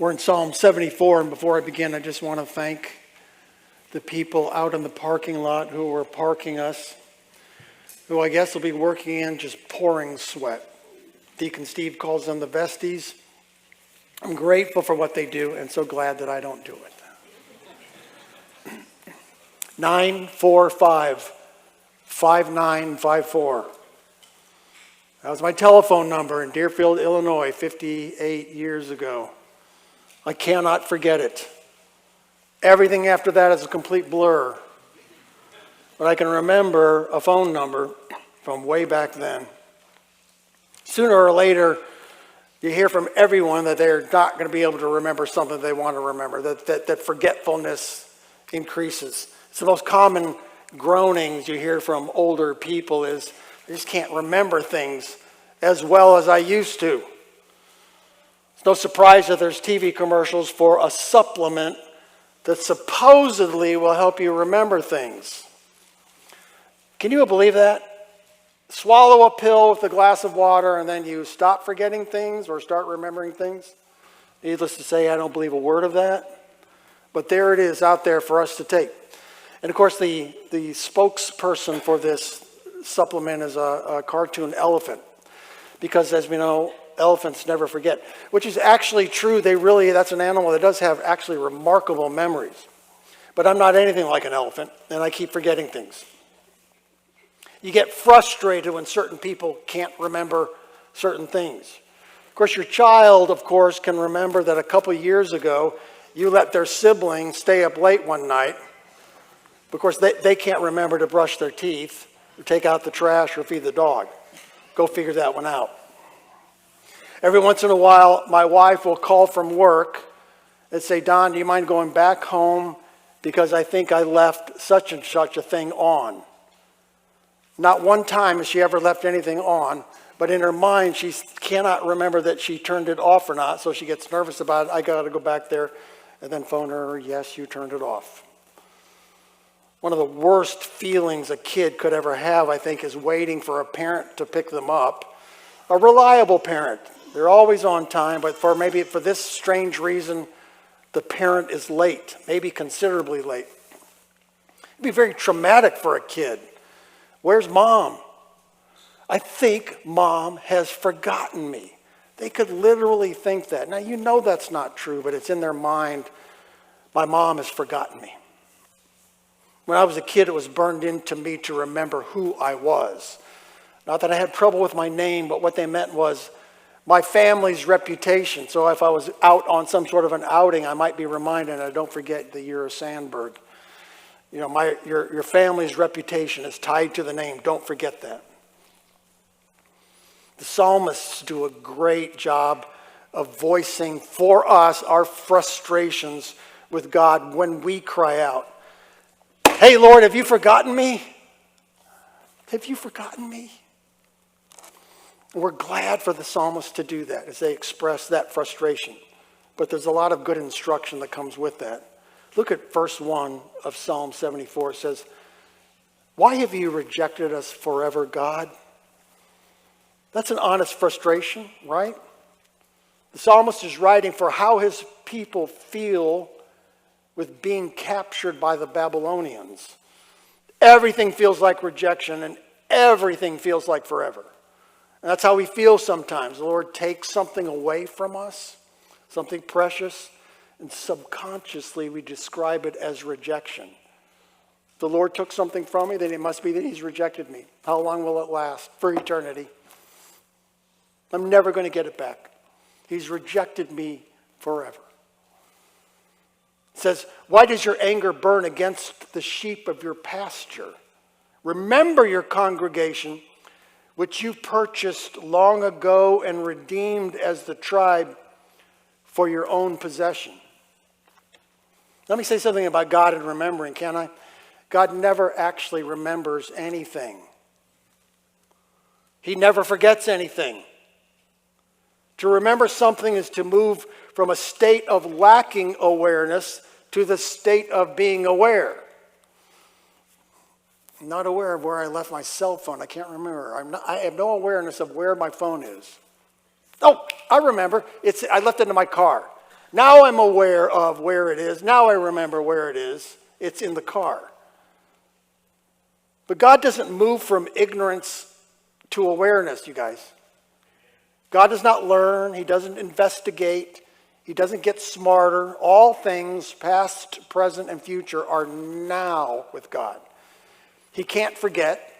We're in Psalm 74, and before I begin, I just want to thank the people out in the parking lot who are parking us, who I guess will be working in just pouring sweat. Deacon Steve calls them the vesties. I'm grateful for what they do and so glad that I don't do it. 945-5954. That was my telephone number in Deerfield, Illinois, 58 years ago. I cannot forget it. Everything after that is a complete blur. But I can remember a phone number from way back then. Sooner or later, you hear from everyone that they're not going to be able to remember something they want to remember, that forgetfulness increases. It's the most common groanings you hear from older people is, I just can't remember things as well as I used to. It's no surprise that there's TV commercials for a supplement that supposedly will help you remember things. Can you believe that? Swallow a pill with a glass of water and then you stop forgetting things or start remembering things? Needless to say, I don't believe a word of that. But there it is out there for us to take. And of course, the spokesperson for this supplement is a cartoon elephant. Because as we know, elephants never forget, which is actually true. That's an animal that does have actually remarkable memories. But I'm not anything like an elephant, and I keep forgetting things. You get frustrated when certain people can't remember certain things. Of course, your child, of course, can remember that a couple years ago, you let their sibling stay up late one night. Of course, they can't remember to brush their teeth, or take out the trash, or feed the dog. Go figure that one out. Every once in a while, my wife will call from work and say, Don, do you mind going back home because I think I left such and such a thing on. Not one time has she ever left anything on, but in her mind, she cannot remember that she turned it off or not, so she gets nervous about it. I got to go back there and then phone her, yes, you turned it off. One of the worst feelings a kid could ever have, I think, is waiting for a parent to pick them up. A reliable parent. They're always on time, but for this strange reason, the parent is late, maybe considerably late. It'd be very traumatic for a kid. Where's mom? I think mom has forgotten me. They could literally think that. Now, you know that's not true, but it's in their mind. My mom has forgotten me. When I was a kid, it was burned into me to remember who I was. Not that I had trouble with my name, but what they meant was my family's reputation. So if I was out on some sort of an outing, I might be reminded, and don't forget the year of Sandberg. You know, your family's reputation is tied to the name. Don't forget that. The psalmists do a great job of voicing for us our frustrations with God when we cry out, hey, Lord, have you forgotten me? Have you forgotten me? We're glad for the psalmists to do that as they express that frustration. But there's a lot of good instruction that comes with that. Look at verse 1 of Psalm 74. It says, why have you rejected us forever, God? That's an honest frustration, right? The psalmist is writing for how his people feel with being captured by the Babylonians. Everything feels like rejection and everything feels like forever. And that's how we feel sometimes. The Lord takes something away from us, something precious, and subconsciously we describe it as rejection. The Lord took something from me, then it must be that he's rejected me. How long will it last? For eternity. I'm never going to get it back. He's rejected me forever. It says, why does your anger burn against the sheep of your pasture? Remember your congregation, which you purchased long ago and redeemed as the tribe for your own possession. Let me say something about God and remembering, can I? God never actually remembers anything. He never forgets anything. To remember something is to move from a state of lacking awareness to the state of being aware. I'm not aware of where I left my cell phone. I can't remember. I have no awareness of where my phone is. Oh, I remember. I left it in my car. Now I'm aware of where it is. Now I remember where it is. It's in the car. But God doesn't move from ignorance to awareness, you guys. God does not learn. He doesn't investigate. He doesn't get smarter. All things, past, present, and future, are now with God. He can't forget,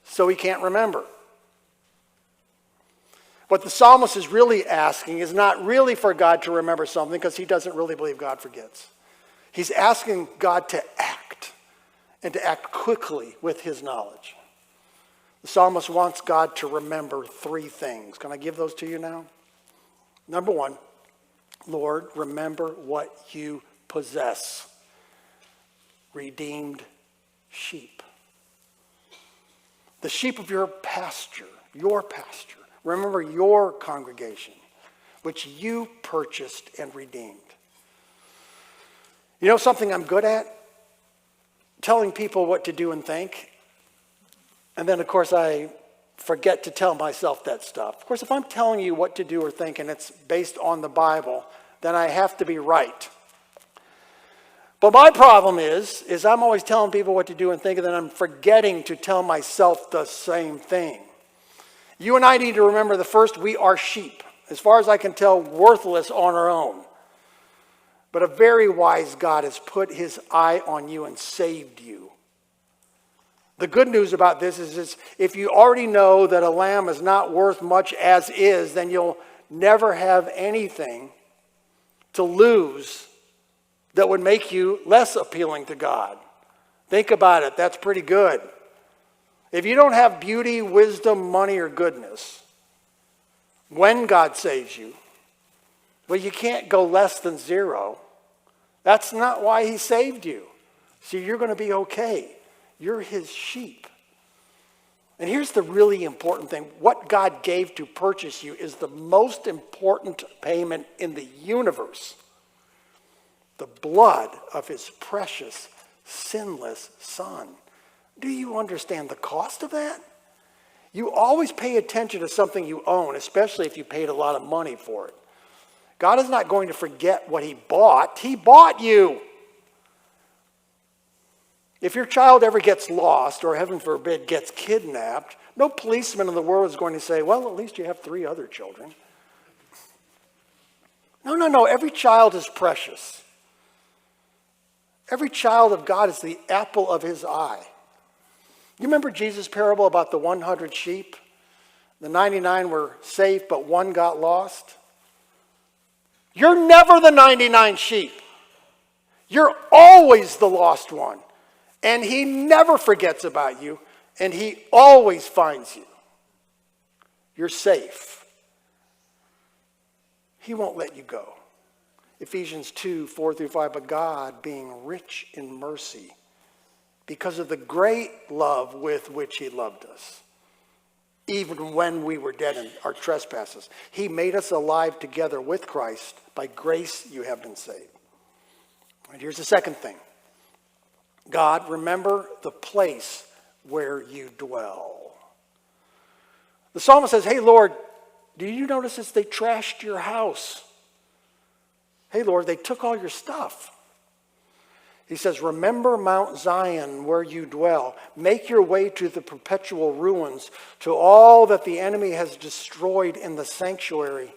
so he can't remember. What the psalmist is really asking is not really for God to remember something, because he doesn't really believe God forgets. He's asking God to act, and to act quickly with his knowledge. The psalmist wants God to remember 3 things. Can I give those to you now? Number 1, Lord, remember what you possess. Redeemed sheep. The sheep of your pasture. Remember your congregation, which you purchased and redeemed. You know something I'm good at? Telling people what to do and think. And then, of course, I forget to tell myself that stuff. Of course, if I'm telling you what to do or think and it's based on the Bible, then I have to be right. But my problem is I'm always telling people what to do and think, and then I'm forgetting to tell myself the same thing. You and I need to remember the first, we are sheep. As far as I can tell, worthless on our own. But a very wise God has put his eye on you and saved you. The good news about this is if you already know that a lamb is not worth much as is, then you'll never have anything to lose that would make you less appealing to God. Think about it. That's pretty good. If you don't have beauty, wisdom, money, or goodness, when God saves you, well, you can't go less than 0. That's not why he saved you. See, you're going to be okay. You're his sheep. And here's the really important thing. What God gave to purchase you is the most important payment in the universe. The blood of his precious, sinless Son. Do you understand the cost of that? You always pay attention to something you own, especially if you paid a lot of money for it. God is not going to forget what he bought. He bought you. If your child ever gets lost, or heaven forbid, gets kidnapped, no policeman in the world is going to say, well, at least you have 3 other children. No. Every child is precious. Every child of God is the apple of his eye. You remember Jesus' parable about the 100 sheep? The 99 were safe, but 1 got lost. You're never the 99 sheep. You're always the lost one. And he never forgets about you, and he always finds you. You're safe. He won't let you go. Ephesians 2, 4-5, but God, being rich in mercy, because of the great love with which he loved us, even when we were dead in our trespasses, he made us alive together with Christ. By grace you have been saved. And here's the second thing. God, remember the place where you dwell. The psalmist says, hey, Lord, did you notice this? They trashed your house. Hey, Lord, they took all your stuff. He says, remember Mount Zion where you dwell. Make your way to the perpetual ruins, to all that the enemy has destroyed in the sanctuary.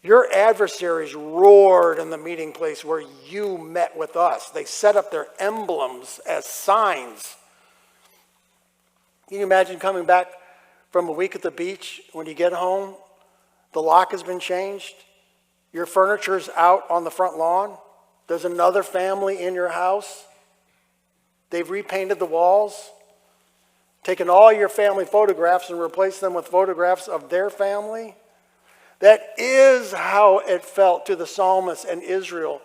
Your adversaries roared in the meeting place where you met with us. They set up their emblems as signs. Can you imagine coming back from a week at the beach? When you get home, the lock has been changed. Your furniture's out on the front lawn. There's another family in your house. They've repainted the walls, taken all your family photographs and replaced them with photographs of their family. That is how it felt to the psalmist and Israel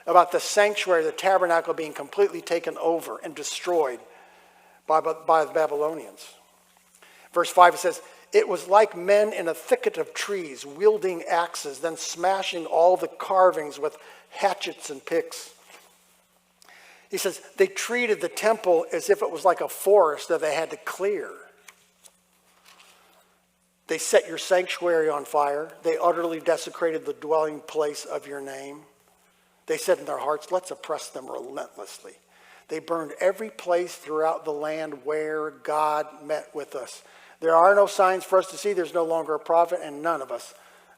about the sanctuary, the tabernacle being completely taken over and destroyed by the Babylonians. Verse 5, it says, it was like men in a thicket of trees, wielding axes, then smashing all the carvings with hatchets and picks. He says, they treated the temple as if it was like a forest that they had to clear. They set your sanctuary on fire. They utterly desecrated the dwelling place of your name. They said in their hearts, let's oppress them relentlessly. They burned every place throughout the land where God met with us. There are no signs for us to see. There's no longer a prophet, and none of us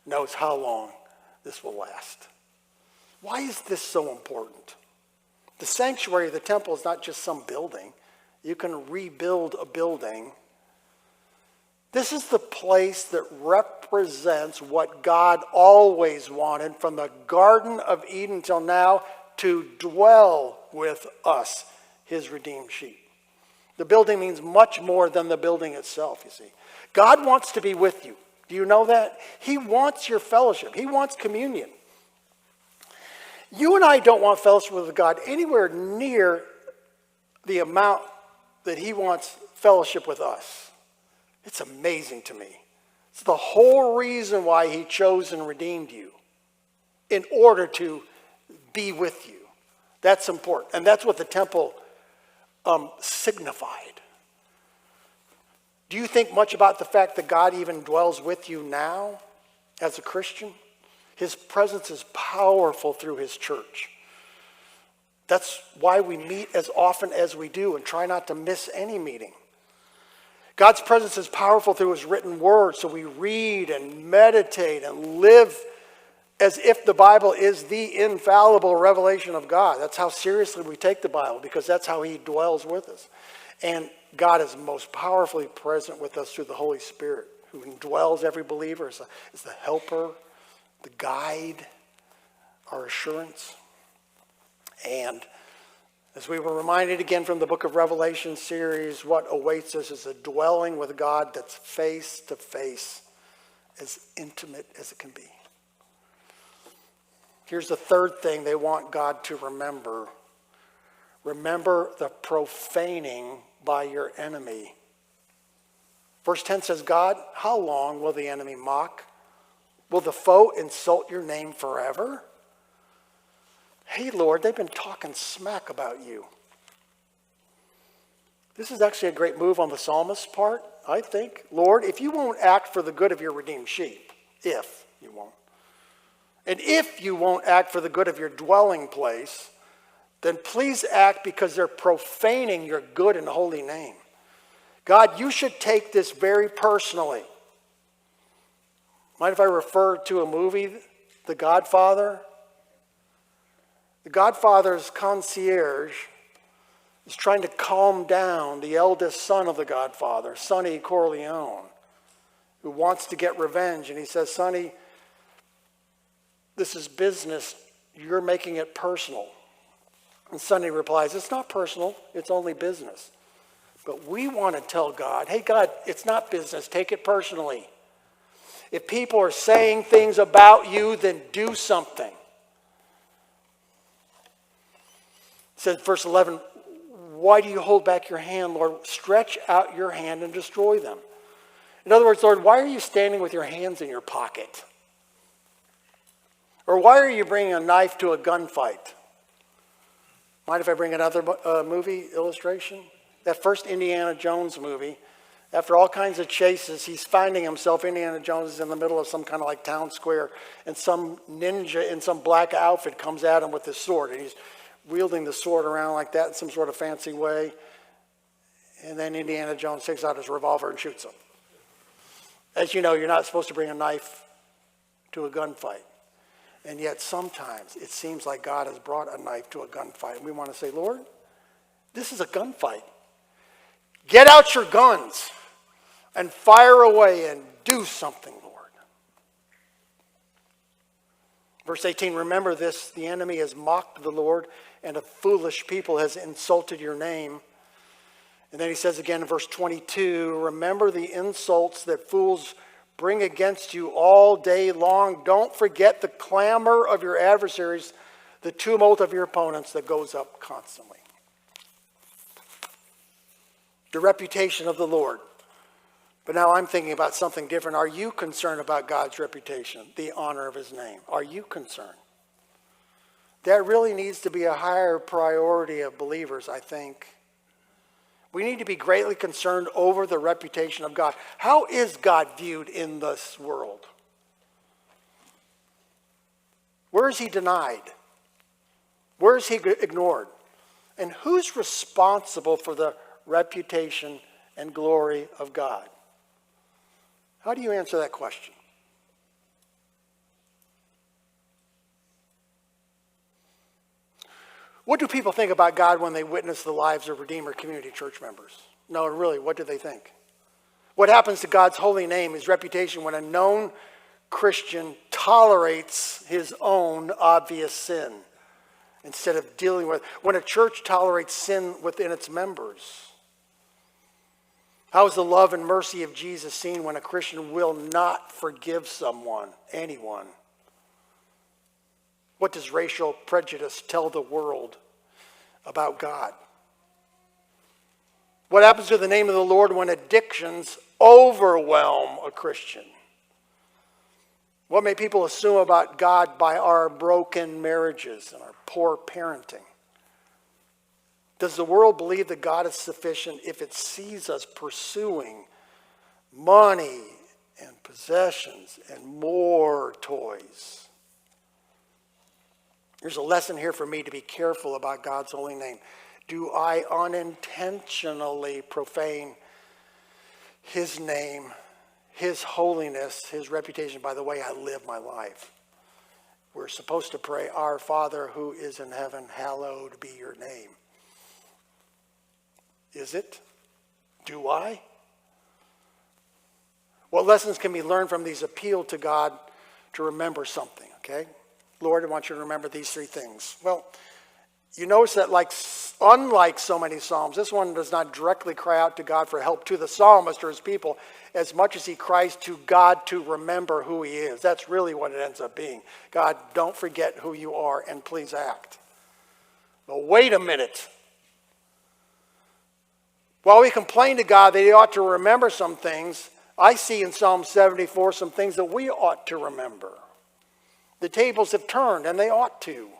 knows how long this will last. Why is this so important? The sanctuary, the temple, is not just some building. You can rebuild a building. This is the place that represents what God always wanted from the Garden of Eden till now, to dwell with us, his redeemed sheep. The building means much more than the building itself, you see. God wants to be with you. Do you know that? He wants your fellowship. He wants communion. You and I don't want fellowship with God anywhere near the amount that he wants fellowship with us. It's amazing to me. It's the whole reason why he chose and redeemed you, in order to be with you. That's important. And that's what the temple signified. Do you think much about the fact that God even dwells with you now as a Christian? His presence is powerful through his church. That's why we meet as often as we do and try not to miss any meeting. God's presence is powerful through his written word, so we read and meditate and live as if the Bible is the infallible revelation of God. That's how seriously we take the Bible, because that's how he dwells with us. And God is most powerfully present with us through the Holy Spirit, who indwells every believer, is the helper, the guide, our assurance. And as we were reminded again from the book of Revelation series, what awaits us is a dwelling with God that's face to face, as intimate as it can be. Here's the third thing they want God to remember. Remember the profaning by your enemy. Verse 10 says, God, how long will the enemy mock? Will the foe insult your name forever? Hey, Lord, they've been talking smack about you. This is actually a great move on the psalmist's part, I think. Lord, if you won't act for the good of your redeemed sheep, if you won't, and if you won't act for the good of your dwelling place, then please act because they're profaning your good and holy name. God, you should take this very personally. Mind if I refer to a movie, The Godfather? The Godfather's concierge is trying to calm down the eldest son of the Godfather, Sonny Corleone, who wants to get revenge. And he says, Sonny, this is business. You're making it personal. And Sonny replies, it's not personal. It's only business. But we want to tell God, hey, God, it's not business. Take it personally. If people are saying things about you, then do something. It says, verse 11, why do you hold back your hand, Lord? Stretch out your hand and destroy them. In other words, Lord, why are you standing with your hands in your pocket? Or why are you bringing a knife to a gunfight? Mind if I bring another movie illustration? That first Indiana Jones movie, after all kinds of chases, he's finding himself, Indiana Jones is in the middle of some kind of like town square, and some ninja in some black outfit comes at him with his sword, and he's wielding the sword around like that in some sort of fancy way. And then Indiana Jones takes out his revolver and shoots him. As you know, you're not supposed to bring a knife to a gunfight. And yet sometimes it seems like God has brought a knife to a gunfight. And we want to say, Lord, this is a gunfight. Get out your guns and fire away and do something, Lord. Verse 18, remember this, the enemy has mocked the Lord, and a foolish people has insulted your name. And then he says again in verse 22, remember the insults that fools bring against you all day long. Don't forget the clamor of your adversaries, the tumult of your opponents that goes up constantly. The reputation of the Lord. But now I'm thinking about something different. Are you concerned about God's reputation, the honor of his name? Are you concerned? That really needs to be a higher priority of believers, I think. We need to be greatly concerned over the reputation of God. How is God viewed in this world? Where is he denied? Where is he ignored? And who's responsible for the reputation and glory of God? How do you answer that question? What do people think about God when they witness the lives of Redeemer Community Church members? No, really, what do they think? What happens to God's holy name, his reputation, when a known Christian tolerates his own obvious sin instead of dealing with, when a church tolerates sin within its members? How is the love and mercy of Jesus seen when a Christian will not forgive someone, anyone? What does racial prejudice tell the world about God? What happens to the name of the Lord when addictions overwhelm a Christian? What may people assume about God by our broken marriages and our poor parenting? Does the world believe that God is sufficient if it sees us pursuing money and possessions and more toys? There's a lesson here for me to be careful about God's holy name. Do I unintentionally profane his name, his holiness, his reputation by the way I live my life? We're supposed to pray, "Our Father who is in heaven, hallowed be your name." Is it? Do I? What lessons can be learned from these appeal to God to remember something, okay? Lord, I want you to remember these three things. Well, you notice that unlike so many Psalms, this one does not directly cry out to God for help to the psalmist or his people as much as he cries to God to remember who he is. That's really what it ends up being. God, don't forget who you are and please act. But wait a minute. While we complain to God that he ought to remember some things, I see in Psalm 74 some things that we ought to remember. The tables have turned, and they ought to.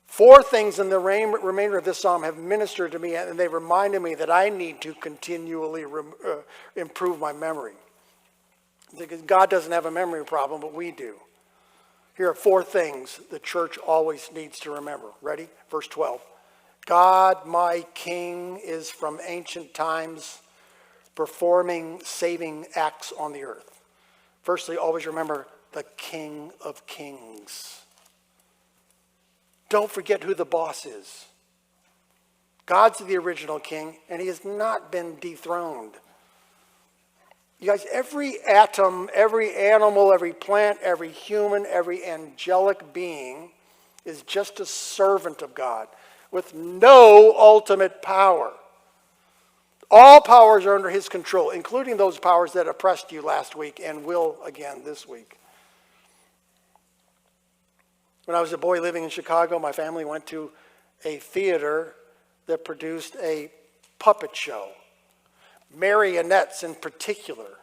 4 things in the remainder of this psalm have ministered to me, and they reminded me that I need to continually improve my memory. Because God doesn't have a memory problem, but we do. Here are 4 things the church always needs to remember. Ready? Verse 12. God, my King, is from ancient times performing saving acts on the earth. Firstly, always remember the King of Kings. Don't forget who the boss is. God's the original king, and he has not been dethroned. You guys, every atom, every animal, every plant, every human, every angelic being is just a servant of God with no ultimate power. All powers are under his control, including those powers that oppressed you last week and will again this week. When I was a boy living in Chicago, my family went to a theater that produced a puppet show, marionettes in particular.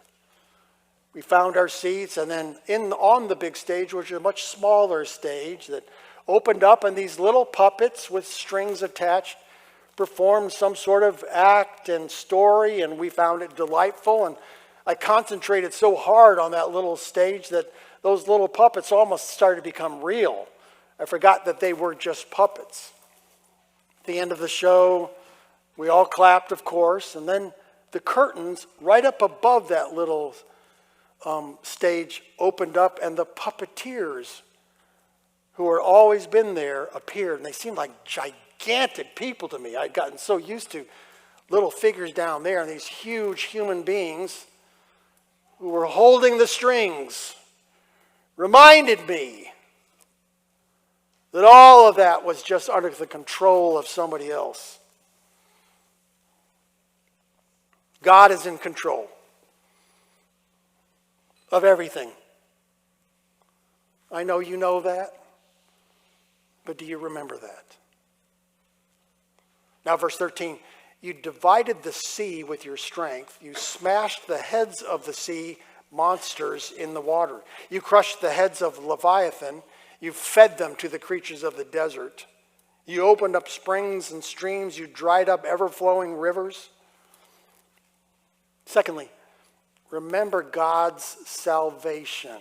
We found our seats, and then on the big stage, which was a much smaller stage that opened up, and these little puppets with strings attached performed some sort of act and story, and we found it delightful. And I concentrated so hard on that little stage that those little puppets almost started to become real. I forgot that they were just puppets. At the end of the show, we all clapped, of course, and then the curtains right up above that little stage opened up, and the puppeteers who had always been there appeared, and they seemed like gigantic people to me. I'd gotten so used to little figures down there and these huge human beings who were holding the strings reminded me that all of that was just under the control of somebody else. God is in control of everything. I know you know that, but do you remember that? Now, verse 13, you divided the sea with your strength. You smashed the heads of the sea monsters in the water. You crushed the heads of Leviathan. You fed them to the creatures of the desert. You opened up springs and streams. You dried up ever-flowing rivers. Secondly, remember God's salvation.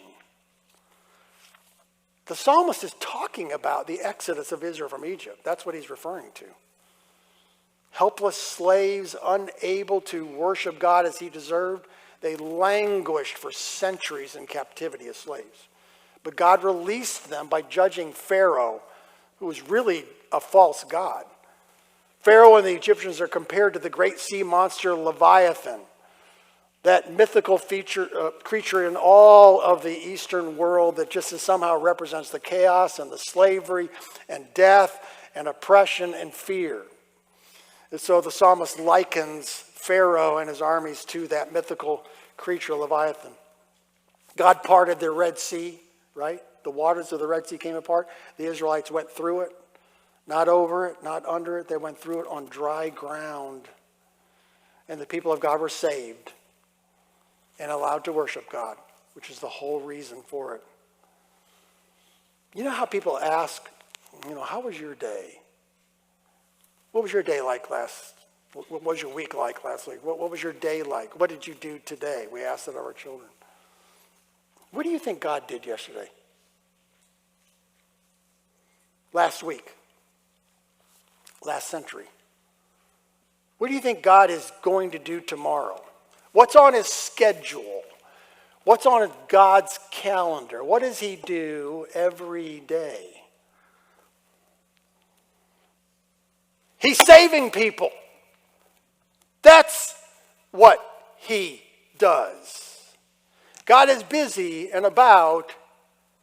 The psalmist is talking about the exodus of Israel from Egypt. That's what he's referring to. Helpless slaves, unable to worship God as he deserved, they languished for centuries in captivity as slaves. But God released them by judging Pharaoh, who was really a false god. Pharaoh and the Egyptians are compared to the great sea monster Leviathan, that mythical creature in all of the Eastern world that just somehow represents the chaos and the slavery and death and oppression and fear. And so the psalmist likens Pharaoh and his armies to that mythical creature, Leviathan. God parted the Red Sea, right? The waters of the Red Sea came apart. The Israelites went through it, not over it, not under it. They went through it on dry ground. And the people of God were saved and allowed to worship God, which is the whole reason for it. You know how people ask, how was your day? What was your day like what was your week like last week? What was your day like? What did you do today? We asked that of our children. What do you think God did yesterday? Last week? Last century? What do you think God is going to do tomorrow? What's on his schedule? What's on God's calendar? What does he do every day? He's saving people. That's what he does. God is busy and about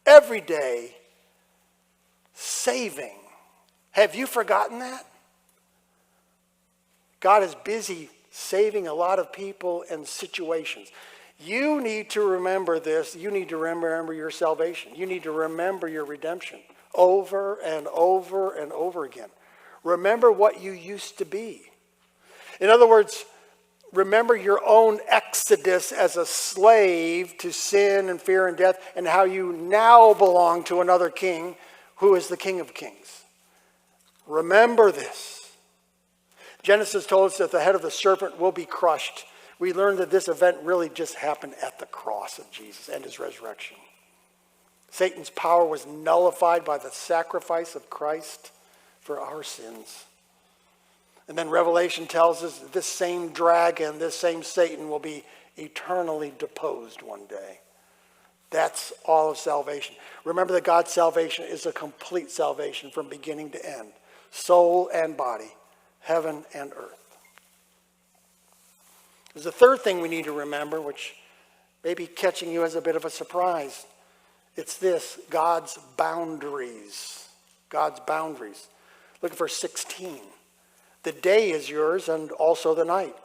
every day saving. Have you forgotten that? God is busy saving a lot of people and situations. You need to remember this. You need to remember your salvation. You need to remember your redemption over and over and over again. Remember what you used to be. In other words, remember your own exodus as a slave to sin and fear and death, and how you now belong to another king who is the King of Kings. Remember this. Genesis told us that the head of the serpent will be crushed. We learned that this event really just happened at the cross of Jesus and his resurrection. Satan's power was nullified by the sacrifice of Christ for our sins. And then Revelation tells us that this same dragon, this same Satan will be eternally deposed one day. That's all of salvation. Remember that God's salvation is a complete salvation from beginning to end. Soul and body, heaven and earth. There's a third thing we need to remember, which may be catching you as a bit of a surprise. It's this: God's boundaries. God's boundaries. Look at verse 16. The day is yours and also the night.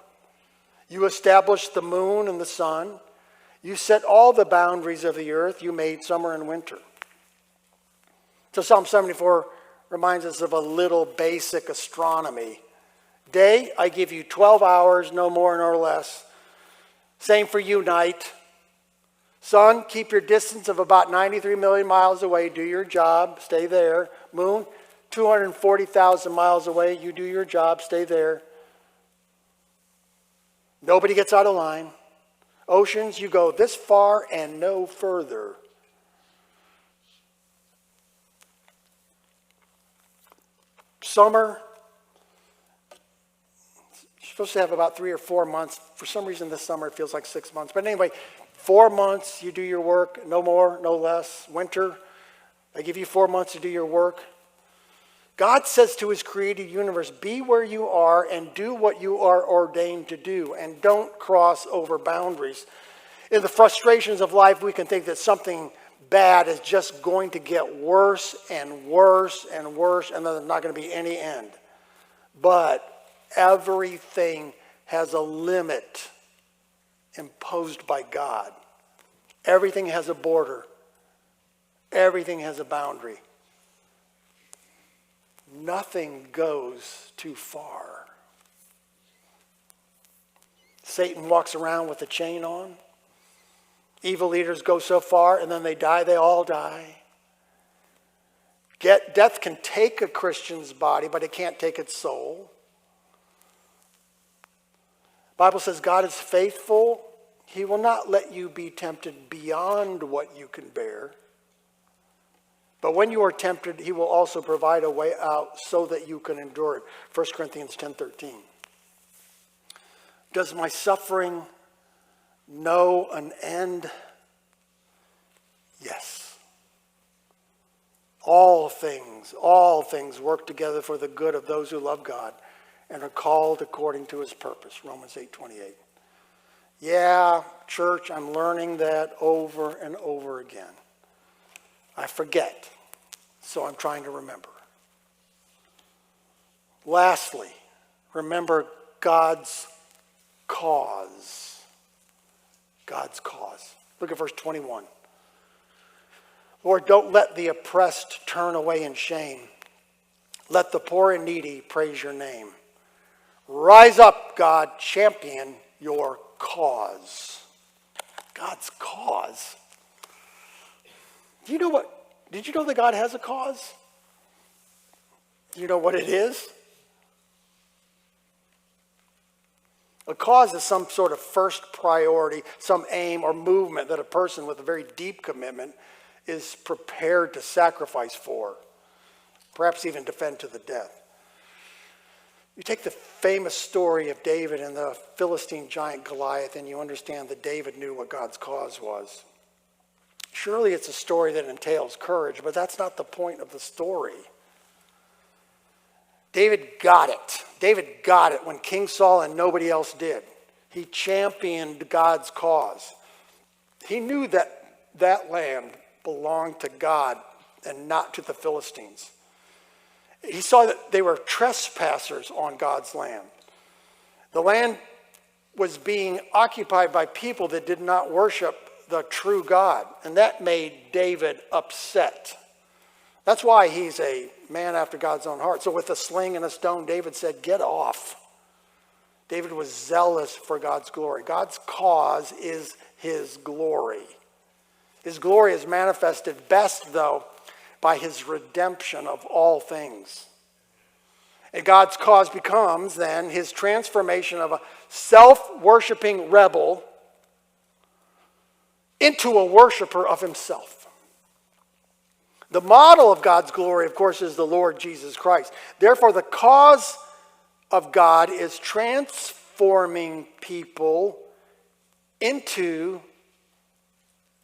You established the moon and the sun. You set all the boundaries of the earth. You made summer and winter. So Psalm 74 reminds us of a little basic astronomy. Day, I give you 12 hours, no more nor less. Same for you, night. Sun, keep your distance of about 93 million miles away. Do your job. Stay there. Moon, 240,000 miles away. You do your job. Stay there. Nobody gets out of line. Oceans, you go this far and no further. Summer, you're supposed to have about 3 or 4 months. For some reason this summer it feels like 6 months. But anyway, 4 months you do your work, no more, no less. Winter, I give you 4 months to do your work. God says to his created universe, be where you are and do what you are ordained to do, and don't cross over boundaries. In the frustrations of life, we can think that something bad is just going to get worse and worse and worse, and there's not going to be any end. But everything has a limit imposed by God. Everything has a border. Everything has a boundary. Nothing goes too far. Satan walks around with a chain on. Evil leaders go so far and then they die. They all die. Death can take a Christian's body, but it can't take its soul. The Bible says God is faithful. He will not let you be tempted beyond what you can bear. But when you are tempted, he will also provide a way out so that you can endure it. 1 Corinthians 10:13. Does my suffering know an end? Yes. All things work together for the good of those who love God and are called according to his purpose. Romans 8:28. Yeah, church, I'm learning that over and over again. I forget, so I'm trying to remember. Lastly, remember God's cause. God's cause. Look at verse 21. Lord, don't let the oppressed turn away in shame. Let the poor and needy praise your name. Rise up, God, champion your cause. God's cause. Did you know that God has a cause? Do you know what it is? A cause is some sort of first priority, some aim or movement that a person with a very deep commitment is prepared to sacrifice for, perhaps even defend to the death. You take the famous story of David and the Philistine giant Goliath, and you understand that David knew what God's cause was. Surely it's a story that entails courage, but that's not the point of the story. David got it. David got it when King Saul and nobody else did. He championed God's cause. He knew that that land belonged to God and not to the Philistines. He saw that they were trespassers on God's land. The land was being occupied by people that did not worship the true God, and that made David upset. That's why he's a man after God's own heart. So with a sling and a stone, David said, "Get off." David was zealous for God's glory. God's cause is his glory. His glory is manifested best, though, by his redemption of all things. And God's cause becomes, then, his transformation of a self-worshiping rebel into a worshiper of himself. The model of God's glory, of course, is the Lord Jesus Christ. Therefore, the cause of God is transforming people into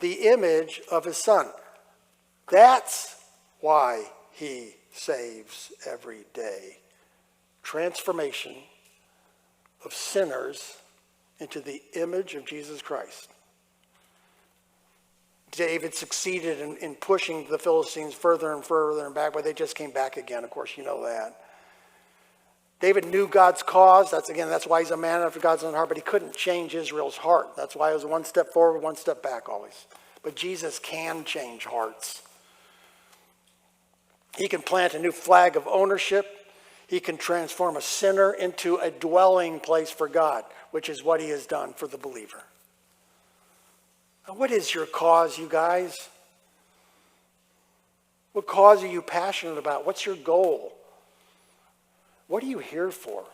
the image of his Son. That's why he saves every day. Transformation of sinners into the image of Jesus Christ. David succeeded in pushing the Philistines further and further and back, but they just came back again. Of course, you know that. David knew God's cause. That's why he's a man after God's own heart, but he couldn't change Israel's heart. That's why it was one step forward, one step back always. But Jesus can change hearts. He can plant a new flag of ownership. He can transform a sinner into a dwelling place for God, which is what he has done for the believer. Now, what is your cause, you guys? What cause are you passionate about? What's your goal? What are you here for?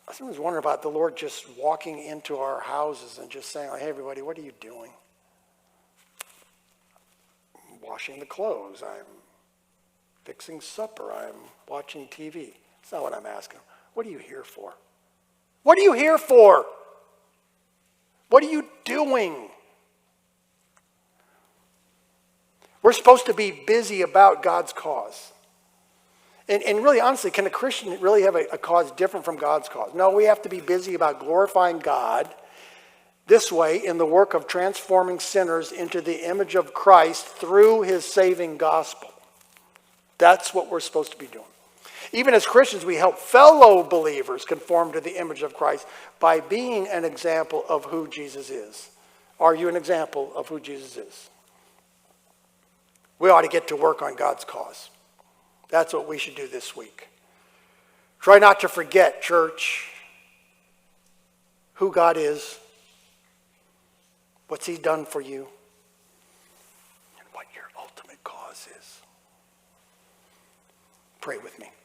I sometimes wonder about the Lord just walking into our houses and just saying, "Hey, everybody, what are you doing?" I'm washing the clothes. I'm fixing supper. I'm watching TV. That's not what I'm asking. What are you here for? What are you here for? What are you doing? We're supposed to be busy about God's cause. And really, honestly, can a Christian really have a cause different from God's cause? No, we have to be busy about glorifying God this way in the work of transforming sinners into the image of Christ through his saving gospel. That's what we're supposed to be doing. Even as Christians, we help fellow believers conform to the image of Christ by being an example of who Jesus is. Are you an example of who Jesus is? We ought to get to work on God's cause. That's what we should do this week. Try not to forget, church, who God is, what's he done for you, and what your ultimate cause is. pray with me.